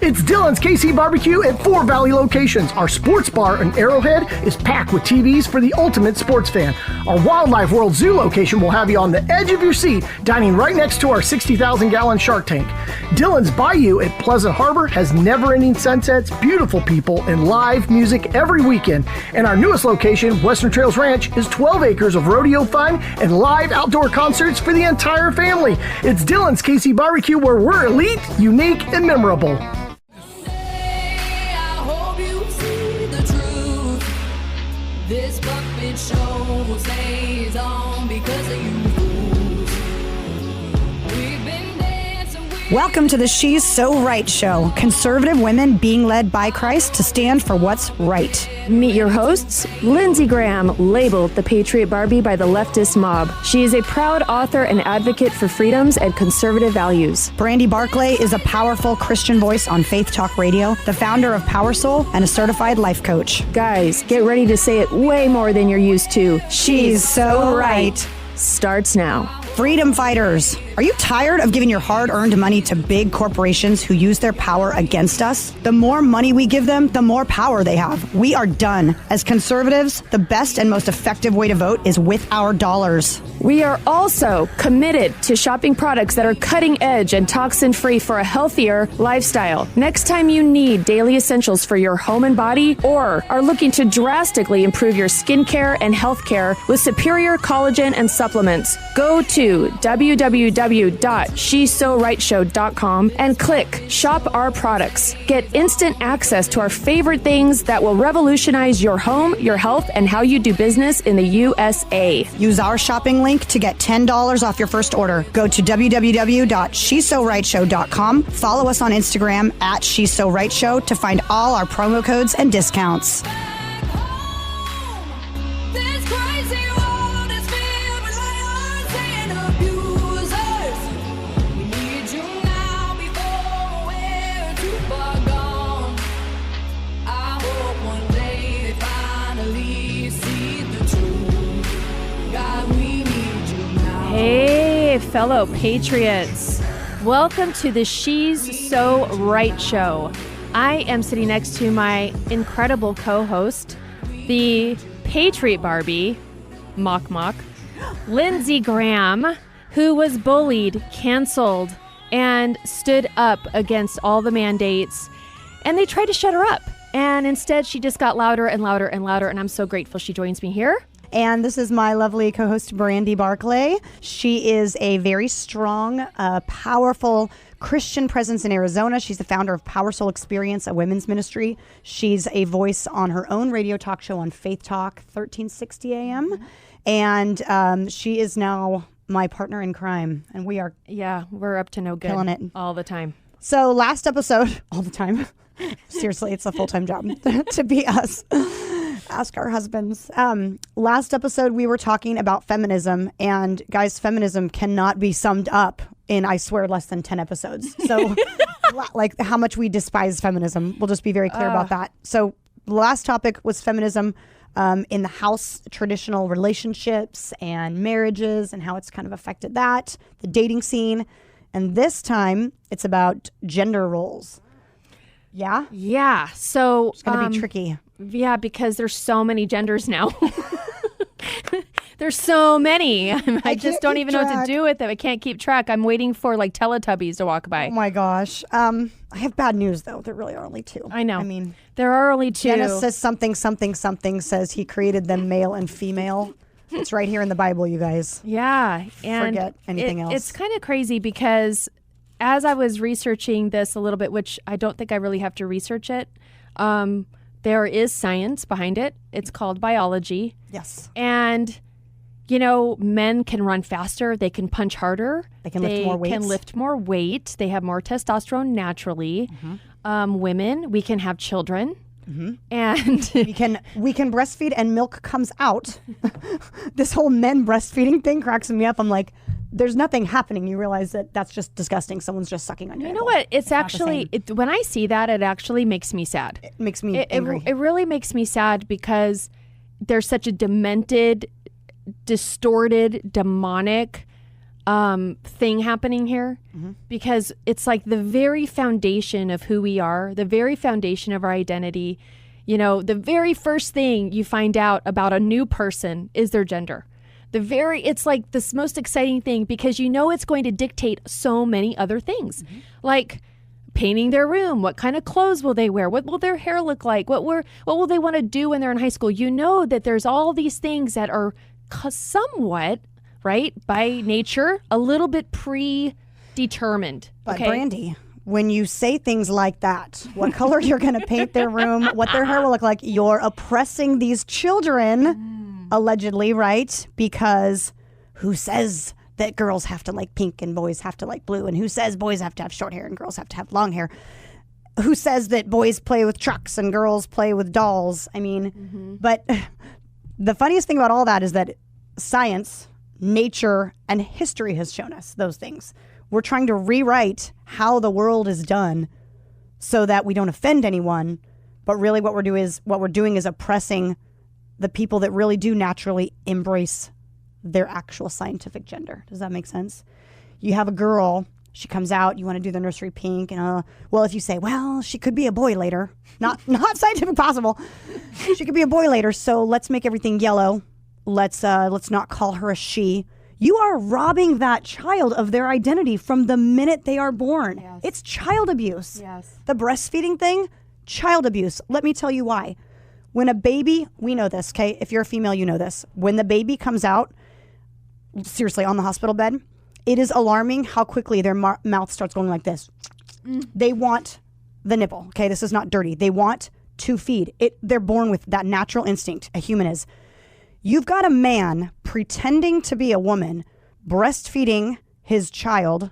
It's Dylan's KC Barbecue at 4 Valley locations. Our sports bar in Arrowhead is packed with TVs for the ultimate sports fan. Our Wildlife World Zoo location will have you on the edge of your seat, dining right next to our 60,000-gallon shark tank. Dylan's Bayou at Pleasant Harbor has never-ending sunsets, beautiful people, and live music every weekend. And our newest location, Western Trails Ranch, is 12 acres of rodeo fun and live outdoor concerts for the entire family. It's Dylan's KC Barbecue, where we're elite, unique, and memorable. This puppet show stays on because of you fools. We've been dancing with... Welcome to the She's So Right show. Conservative women being led by Christ to stand for what's right. Meet your hosts, Lindsey Graham, labeled the Patriot Barbie by the leftist mob. She is a proud author and advocate for freedoms and conservative values. Brandy Barclay is a powerful Christian voice on Faith Talk Radio, the founder of Power Soul, and a certified life coach. Guys, get ready to say it way more than you're used to. She's so right. Starts now. Freedom fighters, are you tired of giving your hard-earned money to big corporations who use their power against us? The more money we give them, the more power they have. We are done. As conservatives, the best and most effective way to vote is with our dollars. We are also committed to shopping products that are cutting edge and toxin-free for a healthier lifestyle. Next time you need daily essentials for your home and body, or are looking to drastically improve your skincare and healthcare with superior collagen and supplements, go to www.shesorightshow.com and click Shop Our Products. Get instant access to our favorite things that will revolutionize your home, your health, and how you do business in the USA. Use our shopping link to get $10 off your first order. Go to www.shesorightshow.com. Follow us on Instagram at shesorightshow to find all our promo codes and discounts. Hey, fellow patriots. Welcome to the She's So Right show. I am sitting next to my incredible co-host, the Patriot Barbie, Mock, Lindsey Graham, who was bullied, canceled, and stood up against all the mandates. And they tried to shut her up. And instead, she just got louder and louder and louder. And I'm so grateful she joins me here. And this is my lovely co-host, Brandy Barclay. She is a very strong, powerful Christian presence in Arizona. She's the founder of Power Soul Experience, a women's ministry. She's a voice on her own radio talk show on Faith Talk, 1360 AM. And she is now my partner in crime. And we are we're up to no good. Killing it. All the time. So last episode, all the time. Seriously, it's a full-time job to be us. Ask our husbands. Last episode, we were talking about feminism. And guys, feminism cannot be summed up in, I swear, less than 10 episodes. So like how much we despise feminism. We'll just be very clear about that. So the last topic was feminism in the house, traditional relationships and marriages and how it's kind of affected that, the dating scene. And this time, it's about gender roles. Yeah? Yeah. So it's going to be tricky. Yeah, because there's so many genders now. There's so many. I just don't even know what to do with them. I can't keep track. I'm waiting for like Teletubbies to walk by. Oh my gosh. I have bad news though. There really are only two. I know. I mean, there are only two. Genesis something says he created them male and female. It's right here in the Bible, you guys. Yeah. And forget anything else. It's kind of crazy because as I was researching this a little bit, which I don't think I really have to research it, there is science behind it. It's called biology. Yes. And, you know, men can run faster. They can punch harder. They can lift more weights. They can lift more weight. They have more testosterone naturally. Mm-hmm. Women, we can have children. Mm-hmm. And we can breastfeed and milk comes out. This whole men breastfeeding thing cracks me up. I'm like, there's nothing happening. You realize that that's just disgusting. Someone's just sucking on your You know what? It's actually, when I see that, it actually makes me sad. It makes me angry. It really makes me sad because there's such a demented, distorted, demonic thing happening here, because it's like the very foundation of who we are, the very foundation of our identity. You know, the very first thing you find out about a new person is their gender. It's like this most exciting thing, because you know it's going to dictate so many other things, like painting their room. What kind of clothes will they wear? What will their hair look like? What will they want to do when they're in high school? You know that there's all these things that are somewhat, right, by nature, a little bit predetermined. But okay? Brandy, when you say things like that, what color you're going to paint their room, what their hair will look like, you're oppressing these children, allegedly, right? Because who says that girls have to like pink and boys have to like blue? And who says boys have to have short hair and girls have to have long hair? Who says that boys play with trucks and girls play with dolls? I mean, but the funniest thing about all that is that science, nature, and history has shown us those things. We're trying to rewrite how the world is done so that we don't offend anyone. But really what we're doing is oppressing the people that really do naturally embrace their actual scientific gender. Does that make sense? You have a girl, she comes out, you want to do the nursery pink, and well, if you say, well, she could be a boy later, not scientific possible. She could be a boy later, so let's make everything yellow. Let's not call her a she. You are robbing that child of their identity from the minute they are born. Yes. It's child abuse. Yes. The breastfeeding thing, child abuse. Let me tell you why. When a baby, we know this, okay? If you're a female, you know this. When the baby comes out, seriously, on the hospital bed, it is alarming how quickly their mouth starts going like this. They want the nipple, okay? This is not dirty. They want to feed. They're born with that natural instinct, a human is. You've got a man pretending to be a woman, breastfeeding his child.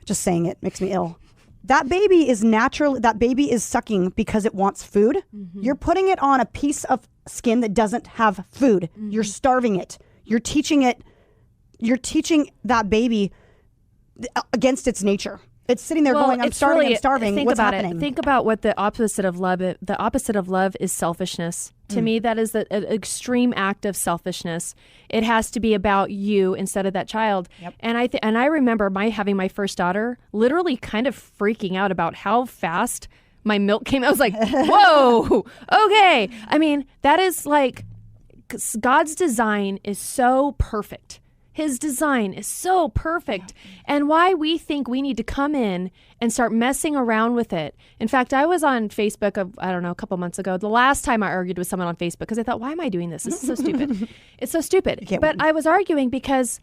Just saying it makes me ill. That baby is natural. That baby is sucking because it wants food. You're putting it on a piece of skin that doesn't have food. You're starving it. You're teaching that baby against its nature. It's sitting there going, I'm starving, I'm starving. Think What's about happening? it. Think about what the opposite of love is. The opposite of love is selfishness. To me, that is an extreme act of selfishness. It has to be about you instead of that child. Yep. And I remember having my first daughter, literally kind of freaking out about how fast my milk came. I was like, whoa, okay. I mean, that is like, God's design is so perfect. His design is so perfect. And why we think we need to come in and start messing around with it. In fact, I was on Facebook, a couple months ago, the last time I argued with someone on Facebook, because I thought, why am I doing this? This is so stupid. It's so stupid. But I was arguing because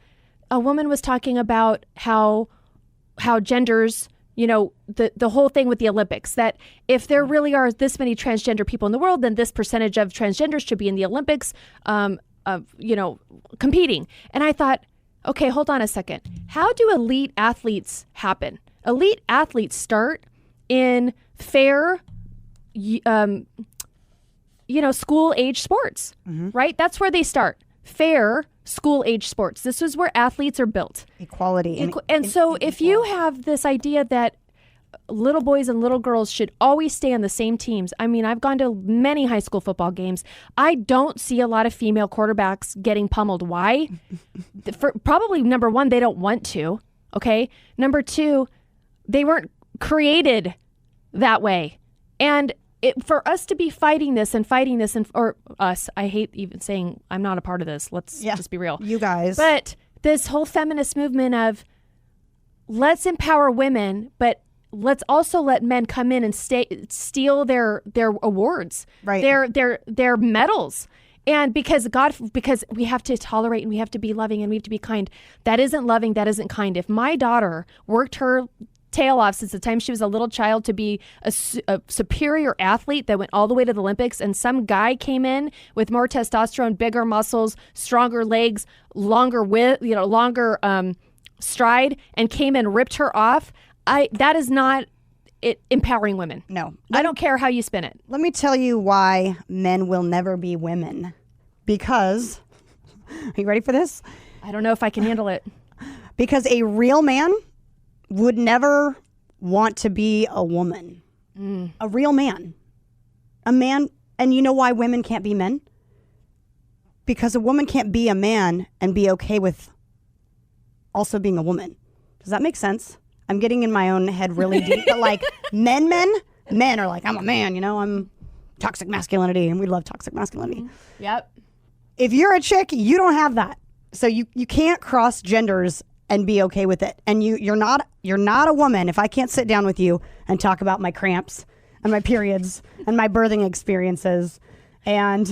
a woman was talking about how genders, you know, the whole thing with the Olympics, that if there really are this many transgender people in the world, then this percentage of transgenders should be in the Olympics, competing. And I thought, okay, hold on a second. How do elite athletes happen? Elite athletes start in fair, school age sports, right? That's where they start. Fair school age sports. This is where athletes are built. Equality. So if you have this idea that little boys and little girls should always stay on the same teams. I mean, I've gone to many high school football games. I don't see a lot of female quarterbacks getting pummeled. Why? Probably number one, they don't want to. Okay. Number two, they weren't created that way. And for us to be fighting this, or us, I hate even saying I'm not a part of this. Let's just be real. You guys. But this whole feminist movement of let's empower women, but let's also let men come in and steal their awards, right? Their medals. And because we have to tolerate and we have to be loving and we have to be kind. That isn't loving. That isn't kind. If my daughter worked her tail off since the time she was a little child to be a superior athlete that went all the way to the Olympics, and some guy came in with more testosterone, bigger muscles, stronger legs, longer stride, and came and ripped her off, that is not empowering women. No. I don't care how you spin it. Let me tell you why men will never be women. Because, are you ready for this? I don't know if I can handle it. Because a real man would never want to be a woman. A real man. A man, and you know why women can't be men? Because a woman can't be a man and be okay with also being a woman. Does that make sense? I'm getting in my own head really deep, but like men are like, I'm a man, I'm toxic masculinity, and we love toxic masculinity. Mm-hmm. Yep. If you're a chick, you don't have that. So you can't cross genders and be okay with it. And you're not a woman if I can't sit down with you and talk about my cramps and my periods and my birthing experiences and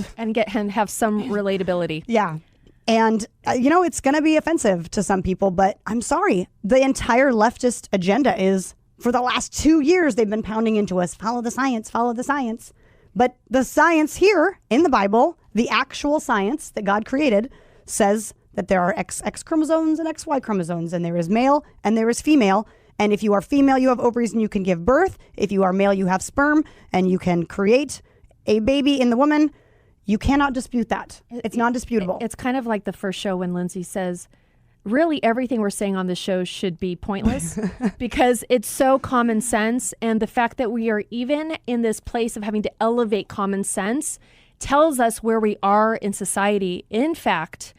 have some relatability. Yeah. And, it's going to be offensive to some people, but I'm sorry. The entire leftist agenda is, for the last 2 years, they've been pounding into us, follow the science, follow the science. But the science here in the Bible, the actual science that God created, says that there are XX chromosomes and XY chromosomes, and there is male and there is female. And if you are female, you have ovaries and you can give birth. If you are male, you have sperm and you can create a baby in the woman. You cannot dispute that. It's non-disputable. It's kind of like the first show when Lindsay says, really everything we're saying on the show should be pointless because it's so common sense. And the fact that we are even in this place of having to elevate common sense tells us where we are in society. In fact,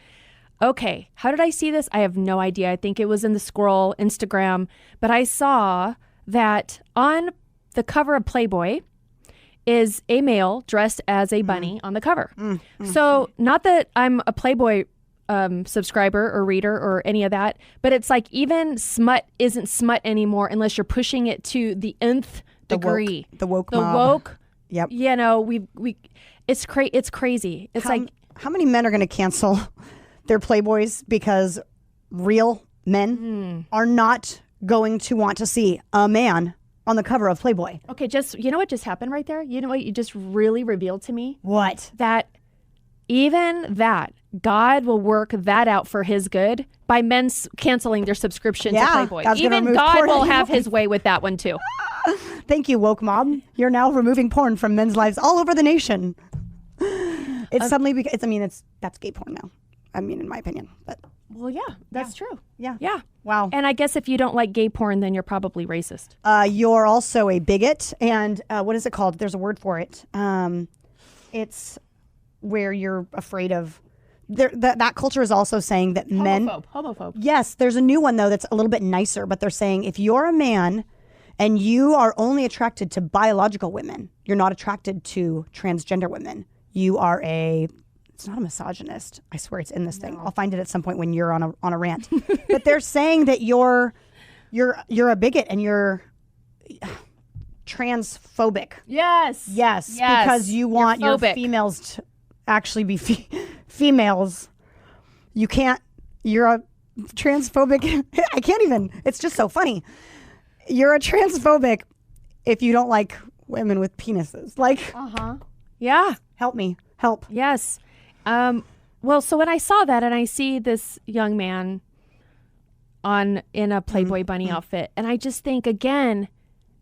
okay, how did I see this? I have no idea. I think it was in the scroll, Instagram, but I saw that on the cover of Playboy is a male dressed as a bunny on the cover. So not that I'm a Playboy subscriber or reader or any of that, but it's like even smut isn't smut anymore unless you're pushing it to the nth degree. The woke The mob. woke. Yep. It's crazy. It's how many men are going to cancel their Playboys because real men are not going to want to see a man on the cover of Playboy? okay, what just happened right there? You know what you just really revealed to me? What? That even that God will work that out for his good by men canceling their subscription to Playboy. God's gonna Even remove God porn will anyway. have his way with that one too. Thank you, woke mob. You're now removing porn from men's lives all over the nation. It's suddenly that's gay porn now. I mean, in my opinion, but Well, yeah, that's true. yeah. Yeah. Wow. And I guess if you don't like gay porn, then you're probably racist. You're also a bigot, and what is it called? There's a word for it. It's where you're afraid of. That culture is also saying that men. Homophobe. Yes, there's a new one though that's a little bit nicer, but they're saying if you're a man and you are only attracted to biological women, you're not attracted to transgender women. You are it's not a misogynist. I swear it's in this thing. I'll find it at some point when you're on a rant. But they're saying that you're a bigot and you're transphobic. Yes. Yes, because you want your females to actually be females. You can't. You're a transphobic. I can't even. It's just so funny. You're a transphobic if you don't like women with penises. Like, Yeah. help me. Help. Yes. Well, so when I saw that and I see this young man in a Playboy bunny outfit, and I just think, again,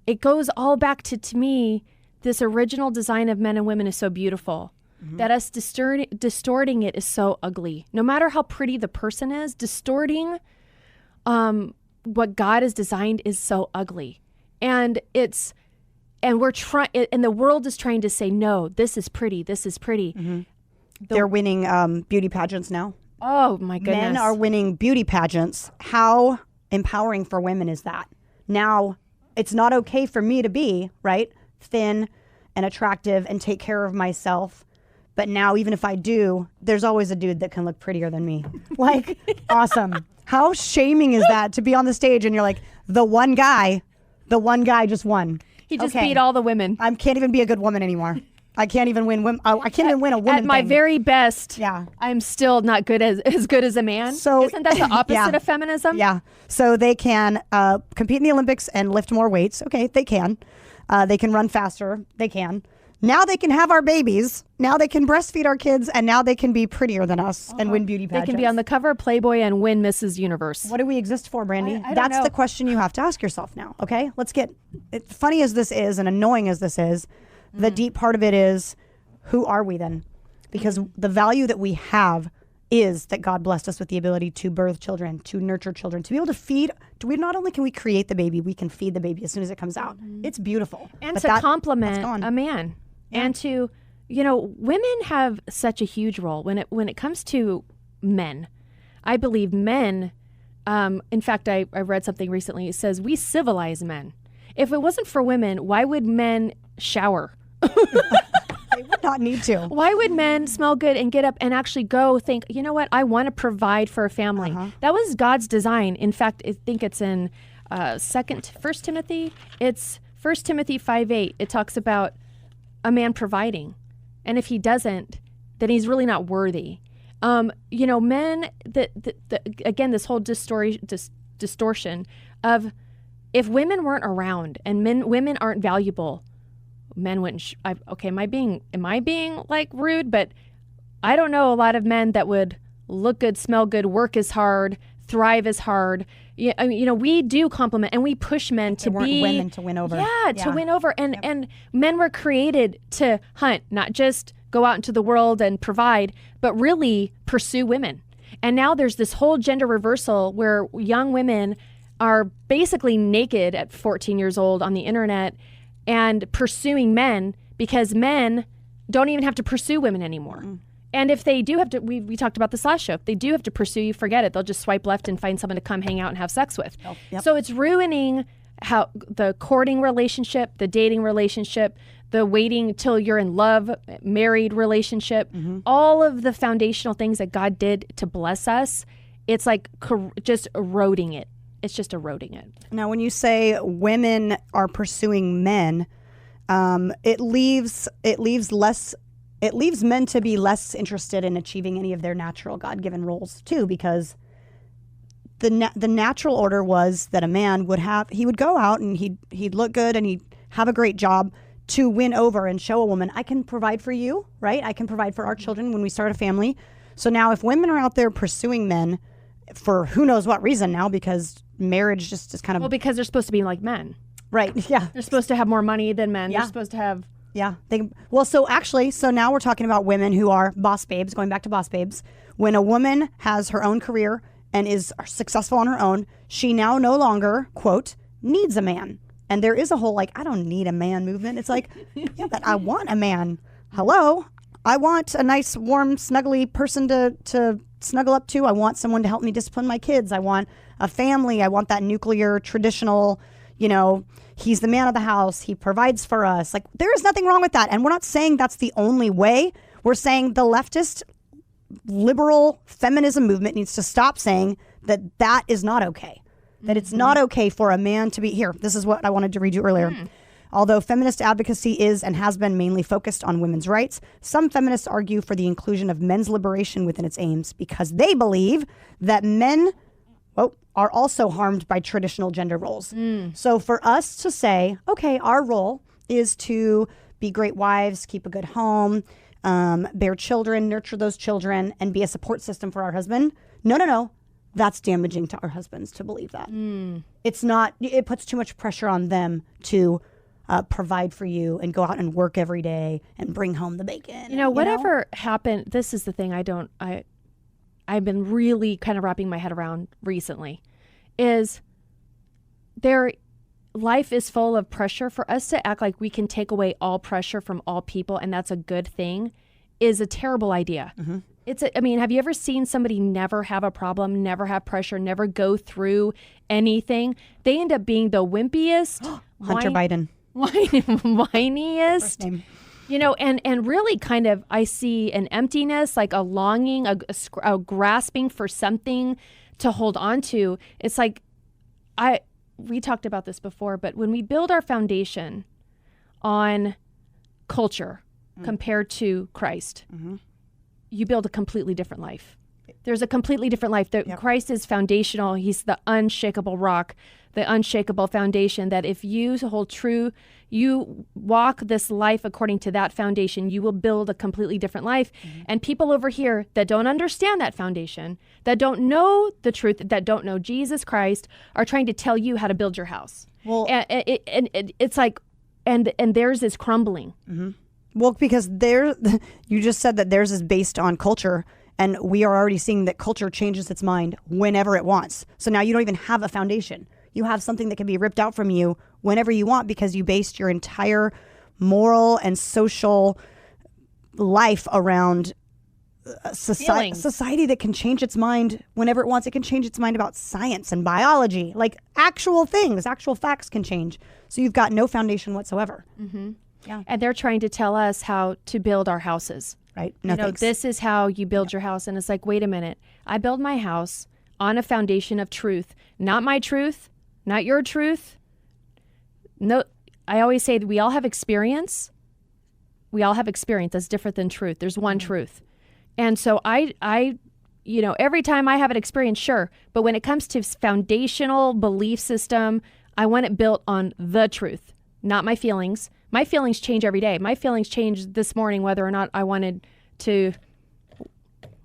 it goes all back to me, this original design of men and women is so beautiful that us distorting it is so ugly. No matter how pretty the person is, distorting what God has designed is so ugly. And we're trying, and the world is trying to say, no, this is pretty. This is pretty. They're winning beauty pageants now. Oh my goodness. Men are winning beauty pageants. How empowering for women is that? Now, it's not okay for me to be, right, thin and attractive and take care of myself. But now, even if I do, there's always a dude that can look prettier than me. Like, awesome. How shaming is that to be on the stage and you're like, the one guy just won. He just beat all the women. I can't even be a good woman anymore. I can't even win. I can't even win a woman. At my thing. very best, Yeah. I'm still not good as good as a man. So isn't that the opposite yeah. of feminism? Yeah. So they can compete in the Olympics and lift more weights. Okay, they can. They can run faster. They can. Now they can have our babies. Now they can breastfeed our kids, and now they can be prettier than us and win beauty They pageants. can be on the cover of Playboy and win Mrs. Universe. What do we exist for, Brandy? I don't That's know. the question you have to ask yourself now. Okay, let's get funny as this is and annoying as this is. The deep part of it is, who are we then? Because the value that we have is that God blessed us with the ability to birth children, to nurture children, to be able to feed. Not only can we create the baby, we can feed the baby as soon as it comes out. It's beautiful. And But to that's compliment gone. a man. And to, women have such a huge role when it comes to men. I believe men In fact, I read something recently. It says, we civilize men. If it wasn't for women, why would men shower? They would not need to. Why would men smell good and get up and actually go think, you know what, I want to provide for a family? That was God's design. In fact, I think it's in First Timothy. It's 1 Timothy 5:8. It talks about a man providing. And if he doesn't, then he's really not worthy. Men, again, this whole distortion of if women weren't around and women aren't valuable, men wouldn't. Am I being like rude? But I don't know a lot of men that would look good, smell good, work as hard, thrive as hard. We do compliment and we push men to be women to win over. To win over. And men were created to hunt, not just go out into the world and provide, but really pursue women. And now there's this whole gender reversal where young women are basically naked at 14 years old on the internet and pursuing men because men don't even have to pursue women anymore. And if they do have to, we talked about this last show, if they do have to pursue you, forget it. They'll just swipe left and find someone to come hang out and have sex with. So it's ruining how the courting relationship, the dating relationship, the waiting till you're in love, married relationship, all of the foundational things that God did to bless us. It's like just eroding it. It's just eroding it. Now, when you say women are pursuing men, it leaves men to be less interested in achieving any of their natural God-given roles too, because the natural order was that a man would go out and he'd look good and he'd have a great job to win over and show a woman, I can provide for you, right? I can provide for our children when we start a family. So now if women are out there pursuing men for who knows what reason now, because marriage just is kind of... Well, because they're supposed to be like men. Right, yeah. They're supposed to have more money than men. Yeah. They're supposed to have... Yeah. So now we're talking about women who are boss babes, going back to boss babes. When a woman has her own career and is successful on her own, she now no longer, quote, needs a man. And there is a whole, I don't need a man movement. It's like, yeah, but I want a man. Hello? I want a nice, warm, snuggly person to snuggle up to. I want someone to help me discipline my kids. I want a family. I want that nuclear, traditional, he's the man of the house. He provides for us. There is nothing wrong with that. And we're not saying that's the only way. We're saying the leftist, liberal feminism movement needs to stop saying that is not okay. That it's not okay for a man to be here. This is what I wanted to read you earlier. Although feminist advocacy is and has been mainly focused on women's rights, some feminists argue for the inclusion of men's liberation within its aims because they believe that men are also harmed by traditional gender roles. So for us to say, okay, our role is to be great wives, keep a good home, bear children, nurture those children, and be a support system for our husband. No. That's damaging to our husbands to believe that. It's not, it puts too much pressure on them to provide for you and go out and work every day and bring home the bacon. Whatever happened, this is the thing I've been really kind of wrapping my head around recently, is life is full of pressure. For us to act like we can take away all pressure from all people and that's a good thing is a terrible idea. Have you ever seen somebody never have a problem, never have pressure, never go through anything? They end up being the wimpiest. Hunter Biden. Whiniest. And really kind of, I see an emptiness, like a longing, a grasping for something to hold on to. It's like, we talked about this before, but when we build our foundation on culture compared to Christ, you build a completely different life. There's a completely different life. Christ is foundational. He's the unshakable rock, the unshakable foundation that if you hold true, you walk this life according to that foundation, you will build a completely different life. And people over here that don't understand that foundation, that don't know the truth, that don't know Jesus Christ, are trying to tell you how to build your house. Well, and it's like, and theirs is crumbling. Well, because you just said that theirs is based on culture, and we are already seeing that culture changes its mind whenever it wants. So now you don't even have a foundation. You have something that can be ripped out from you whenever you want because you based your entire moral and social life around society that can change its mind whenever it wants. It can change its mind about science and biology, like actual things, actual facts can change. So you've got no foundation whatsoever. Yeah. And they're trying to tell us how to build our houses. Right. No, thanks. This is how you build your house. And it's like, wait a minute. I build my house on a foundation of truth, not my truth, not your truth. No, I always say that we all have experience. We all have experience that's different than truth. There's one truth. And so I every time I have an experience, sure. But when it comes to foundational belief system, I want it built on the truth, not my feelings. My feelings change every day. My feelings changed this morning, whether or not I wanted to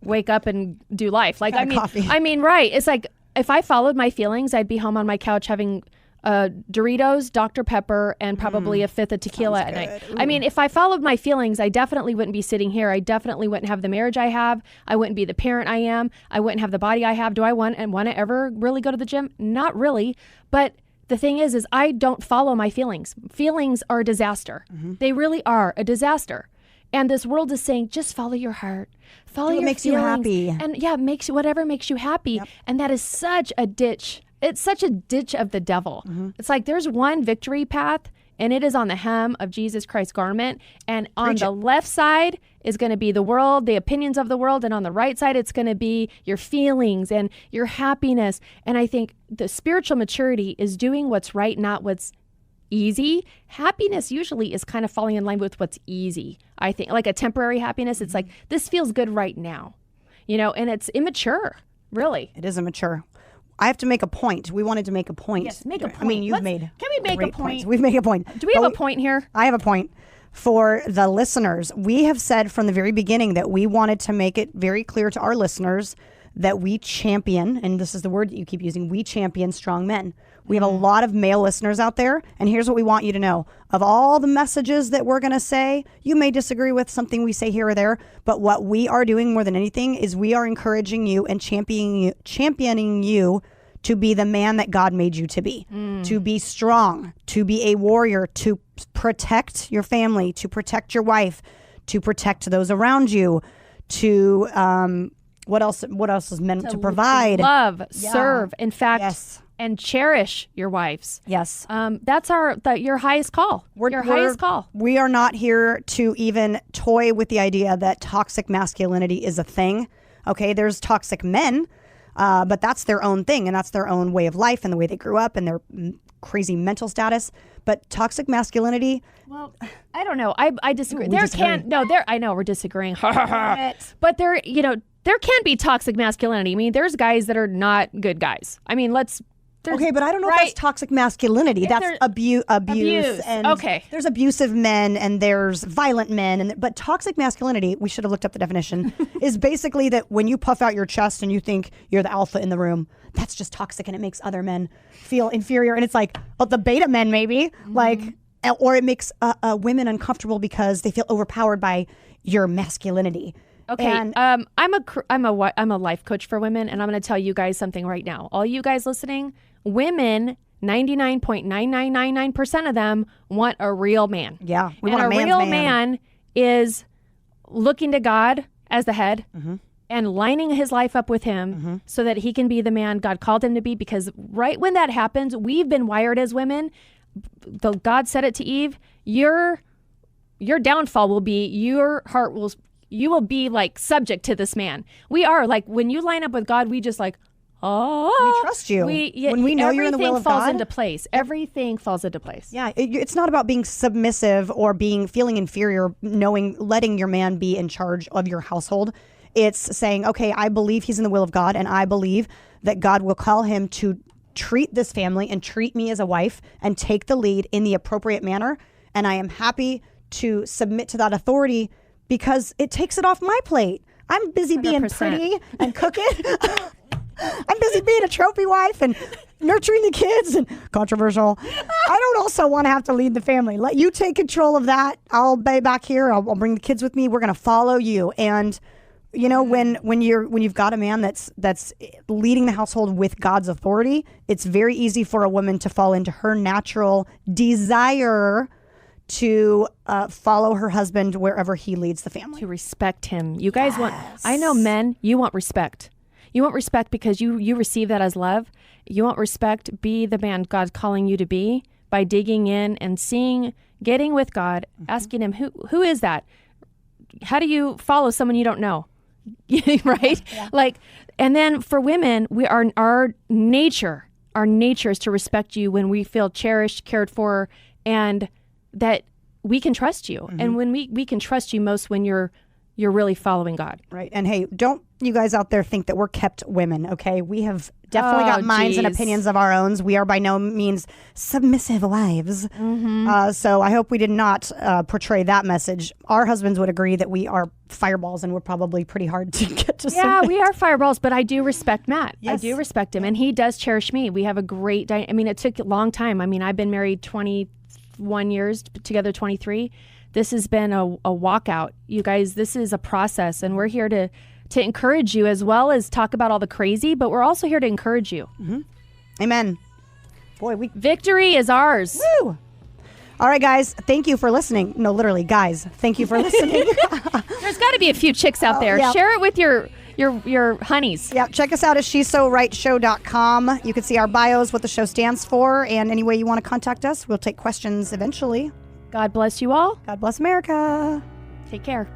wake up and do life. Like, I mean, right. It's like, if I followed my feelings, I'd be home on my couch having Doritos, Dr. Pepper, and probably a fifth of tequila at night. Ooh. I mean, if I followed my feelings, I definitely wouldn't be sitting here. I definitely wouldn't have the marriage I have. I wouldn't be the parent I am. I wouldn't have the body I have. Do I want to ever really go to the gym? Not really. But the thing is I don't follow my feelings. Feelings are a disaster. They really are a disaster. And this world is saying, just follow your heart. Follow your makes feelings. You happy. And yeah, whatever makes you happy. Yep. And that is such a ditch. It's such a ditch of the devil. It's like there's one victory path, and it is on the hem of Jesus Christ's garment. And on the left side is going to be the world, the opinions of the world. And on the right side, it's going to be your feelings and your happiness. And I think the spiritual maturity is doing what's right, not what's easy. Happiness usually is kind of falling in line with what's easy. I think like a temporary happiness. It's like, this feels good right now, and it's immature, really. It is immature. I have to make a point. We wanted to make a point. Yes, make a point. I mean, Can we make a point? Points. We've made a point. Do we have a point here? I have a point. For the listeners, we have said from the very beginning that we wanted to make it very clear to our listeners that we champion, and this is the word that you keep using, we champion strong men. We have a lot of male listeners out there, and here's what we want you to know. Of all the messages that we're going to say, you may disagree with something we say here or there, but what we are doing more than anything is we are encouraging you and championing you to be the man that God made you to be strong, to be a warrior, to protect your family, to protect your wife, to protect those around you, to what else is meant to provide? Love, serve, in fact, and cherish your wives. Yes. That's your highest call. Your highest call. We are not here to even toy with the idea that toxic masculinity is a thing. Okay, there's toxic men, but that's their own thing, and that's their own way of life and the way they grew up and their crazy mental status. But toxic masculinity. Well, I don't know. I disagree. I know we're disagreeing. But there can be toxic masculinity. I mean, there's guys that are not good guys. I mean, okay, but I don't know if that's toxic masculinity. That's abuse. And there's abusive men and there's violent men. But toxic masculinity, we should have looked up the definition, is basically that when you puff out your chest and you think you're the alpha in the room, that's just toxic and it makes other men feel inferior. And it's like, the beta men maybe, or it makes women uncomfortable because they feel overpowered by your masculinity. Okay, and I'm a life coach for women, and I'm going to tell you guys something right now. All you guys listening, women, 99.9999% of them want a real man. Yeah, we want a real man is looking to God as the head and lining his life up with him so that he can be the man God called him to be. Because right when that happens, we've been wired as women. God said it to Eve. Your downfall will be you will be like subject to this man. We are like, when you line up with God, we just like, we trust you. When we know you're in the will of God, everything falls into place. Yeah, it's not about being submissive or feeling inferior, letting your man be in charge of your household. It's saying, okay, I believe he's in the will of God, and I believe that God will call him to treat this family and treat me as a wife and take the lead in the appropriate manner. And I am happy to submit to that authority, because it takes it off my plate. I'm busy 100%. Being pretty and cooking. I'm busy being a trophy wife and nurturing the kids and controversial. I don't also want to have to lead the family. Let you take control of that. I'll be back here. I'll bring the kids with me. We're going to follow you. And when you've got a man that's leading the household with God's authority, it's very easy for a woman to fall into her natural desire to follow her husband wherever he leads the family. To respect him. You guys want, I know men, you want respect. You want respect because you receive that as love. You want respect, be the man God's calling you to be by digging in and seeing, getting with God, asking him, who is that? How do you follow someone you don't know? Right? Yeah. Like, and then for women, our nature is to respect you when we feel cherished, cared for, and that we can trust you. And when we can trust you most when you're really following God. Right. And hey, don't you guys out there think that we're kept women, okay? We have definitely got minds and opinions of our own. We are by no means submissive wives. So I hope we did not portray that message. Our husbands would agree that we are fireballs and we're probably pretty hard to get to. Yeah, we are fireballs, but I do respect Matt. Yes. I do respect him, and he does cherish me. We have a great I mean, it took a long time. I mean, I've been married 21 years, together 23. This has been a walkout. You guys, this is a process, and we're here to encourage you as well as talk about all the crazy, but we're also here to encourage you. Amen. Boy, Victory is ours. Woo! All right, guys, thank you for listening. No, literally, guys, thank you for listening. There's got to be a few chicks out there. Yeah. Share it with your honeys. Yeah, check us out at she'ssowrightshow.com. You can see our bios, what the show stands for, and any way you want to contact us. We'll take questions eventually. God bless you all. God bless America. Take care.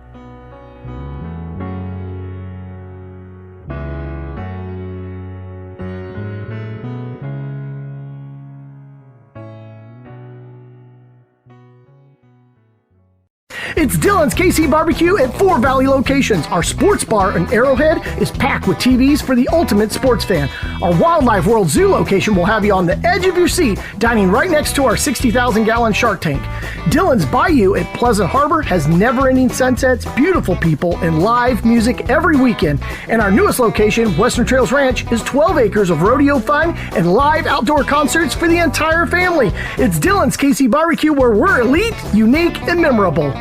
It's Dylan's KC Barbecue at 4 Valley locations. Our sports bar in Arrowhead is packed with TVs for the ultimate sports fan. Our Wildlife World Zoo location will have you on the edge of your seat, dining right next to our 60,000-gallon shark tank. Dylan's Bayou at Pleasant Harbor has never-ending sunsets, beautiful people, and live music every weekend. And our newest location, Western Trails Ranch, is 12 acres of rodeo fun and live outdoor concerts for the entire family. It's Dylan's KC Barbecue, where we're elite, unique, and memorable.